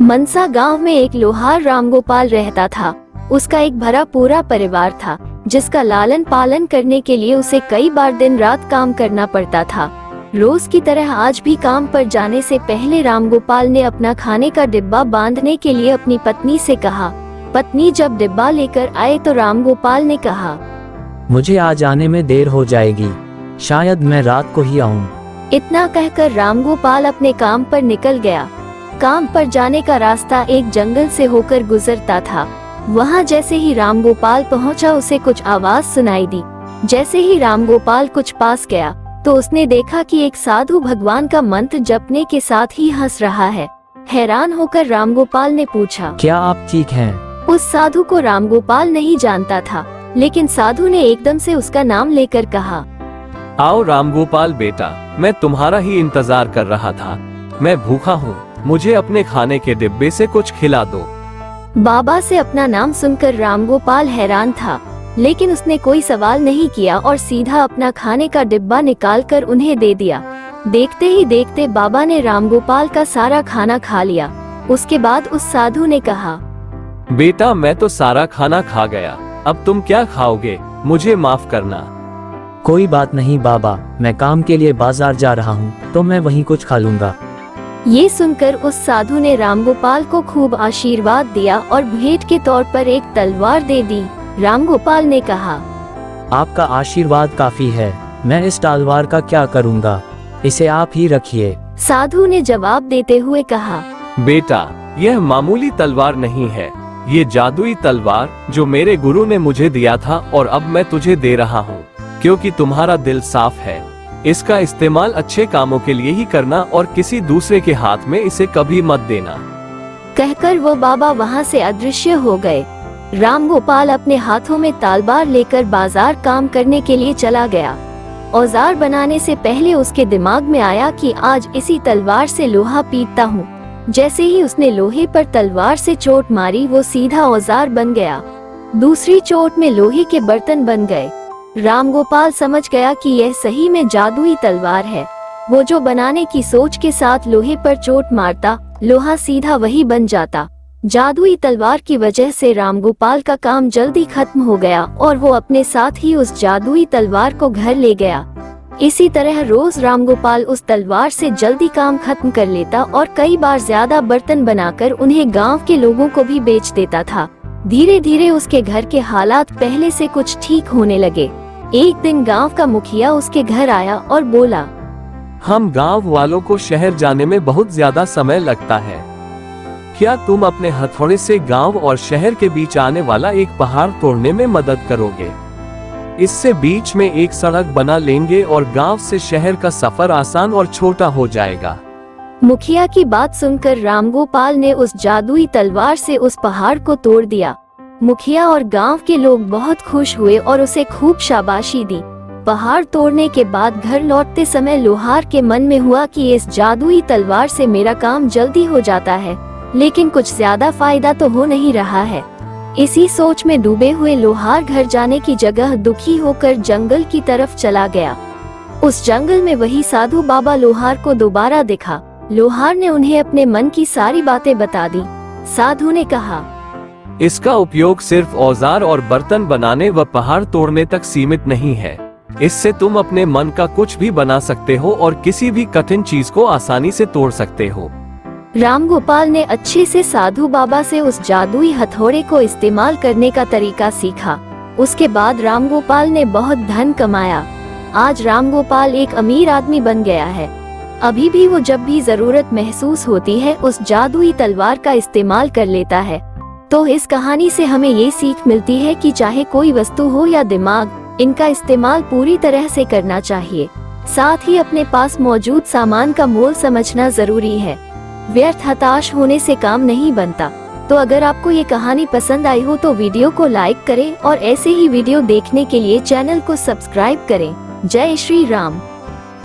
मनसा गांव में एक लोहार रामगोपाल रहता था। उसका एक भरा पूरा परिवार था, जिसका लालन पालन करने के लिए उसे कई बार दिन रात काम करना पड़ता था। रोज की तरह आज भी काम पर जाने से पहले रामगोपाल ने अपना खाने का डिब्बा बांधने के लिए अपनी पत्नी से कहा। पत्नी जब डिब्बा लेकर आए तो रामगोपाल ने कहा, मुझे आज आने में देर हो जाएगी, शायद मैं रात को ही आऊं। इतना कहकर रामगोपाल अपने काम पर निकल गया। काम पर जाने का रास्ता एक जंगल से होकर गुजरता था। वहाँ जैसे ही रामगोपाल पहुँचा उसे कुछ आवाज सुनाई दी। जैसे ही रामगोपाल कुछ पास गया तो उसने देखा कि एक साधु भगवान का मंत्र जपने के साथ ही हंस रहा है। हैरान होकर रामगोपाल ने पूछा, क्या आप ठीक हैं? उस साधु को रामगोपाल नहीं जानता था, लेकिन साधु ने एकदम से उसका नाम लेकर कहा, आओ रामगोपाल बेटा, मैं तुम्हारा ही इंतजार कर रहा था। मैं भूखा हूँ, मुझे अपने खाने के डिब्बे से कुछ खिला दो। बाबा से अपना नाम सुनकर रामगोपाल हैरान था, लेकिन उसने कोई सवाल नहीं किया और सीधा अपना खाने का डिब्बा निकालकर उन्हें दे दिया। देखते ही देखते बाबा ने रामगोपाल का सारा खाना खा लिया। उसके बाद उस साधु ने कहा, बेटा मैं तो सारा खाना खा गया, अब तुम क्या खाओगे? मुझे माफ करना। कोई बात नहीं बाबा, मैं काम के लिए बाजार जा रहा हूँ, तो मैं वहीं कुछ खा लूँगा। ये सुनकर उस साधु ने रामगोपाल को खूब आशीर्वाद दिया और भेंट के तौर पर एक तलवार दे दी। रामगोपाल ने कहा, आपका आशीर्वाद काफी है, मैं इस तलवार का क्या करूँगा, इसे आप ही रखिए। साधु ने जवाब देते हुए कहा, बेटा यह मामूली तलवार नहीं है, ये जादुई तलवार जो मेरे गुरु ने मुझे दिया था और अब मैं तुझे दे रहा हूँ, क्योंकि तुम्हारा दिल साफ है। इसका इस्तेमाल अच्छे कामों के लिए ही करना और किसी दूसरे के हाथ में इसे कभी मत देना। कहकर वो बाबा वहाँ से अदृश्य हो गए। रामगोपाल अपने हाथों में तलवार लेकर बाजार काम करने के लिए चला गया। औजार बनाने से पहले उसके दिमाग में आया कि आज इसी तलवार से लोहा पीटता हूँ। जैसे ही उसने लोहे पर तलवार से चोट मारी, वो सीधा औजार बन गया। दूसरी चोट में लोहे के बर्तन बन गए। रामगोपाल समझ गया कि यह सही में जादुई तलवार है। वो जो बनाने की सोच के साथ लोहे पर चोट मारता, लोहा सीधा वही बन जाता। जादुई तलवार की वजह से रामगोपाल का काम जल्दी खत्म हो गया और वो अपने साथ ही उस जादुई तलवार को घर ले गया। इसी तरह रोज रामगोपाल उस तलवार से जल्दी काम खत्म कर लेता और कई बार ज्यादा बर्तन बनाकर उन्हें गांव के लोगों को भी बेच देता था। धीरे धीरे उसके घर के हालात पहले से कुछ ठीक होने लगे। एक दिन गांव का मुखिया उसके घर आया और बोला, हम गांव वालों को शहर जाने में बहुत ज्यादा समय लगता है, क्या तुम अपने हथौड़े से गांव और शहर के बीच आने वाला एक पहाड़ तोड़ने में मदद करोगे? इससे बीच में एक सड़क बना लेंगे और गांव से शहर का सफर आसान और छोटा हो जाएगा। मुखिया की बात सुनकर रामगोपाल ने उस जादुई तलवार से उस पहाड़ को तोड़ दिया। मुखिया और गांव के लोग बहुत खुश हुए और उसे खूब शाबाशी दी। पहाड़ तोड़ने के बाद घर लौटते समय लोहार के मन में हुआ कि इस जादुई तलवार से मेरा काम जल्दी हो जाता है, लेकिन कुछ ज्यादा फायदा तो हो नहीं रहा है। इसी सोच में डूबे हुए लोहार घर जाने की जगह दुखी होकर जंगल की तरफ चला गया। उस जंगल में वही साधु बाबा लोहार को दोबारा दिखा। लोहार ने उन्हें अपने मन की सारी बातें बता दी। साधु ने कहा, इसका उपयोग सिर्फ औजार और बर्तन बनाने व पहाड़ तोड़ने तक सीमित नहीं है। इससे तुम अपने मन का कुछ भी बना सकते हो और किसी भी कठिन चीज को आसानी से तोड़ सकते हो। रामगोपाल ने अच्छे से साधु बाबा से उस जादुई हथौड़े को इस्तेमाल करने का तरीका सीखा। उसके बाद रामगोपाल ने बहुत धन कमाया। आज रामगोपाल एक अमीर आदमी बन गया है। अभी भी वो जब भी जरूरत महसूस होती है उस जादुई तलवार का इस्तेमाल कर लेता है। तो इस कहानी से हमें ये सीख मिलती है कि चाहे कोई वस्तु हो या दिमाग, इनका इस्तेमाल पूरी तरह से करना चाहिए। साथ ही अपने पास मौजूद सामान का मोल समझना जरूरी है। व्यर्थ हताश होने से काम नहीं बनता। तो अगर आपको ये कहानी पसंद आई हो तो वीडियो को लाइक करें और ऐसे ही वीडियो देखने के लिए चैनल को सब्सक्राइब करें। जय श्री राम।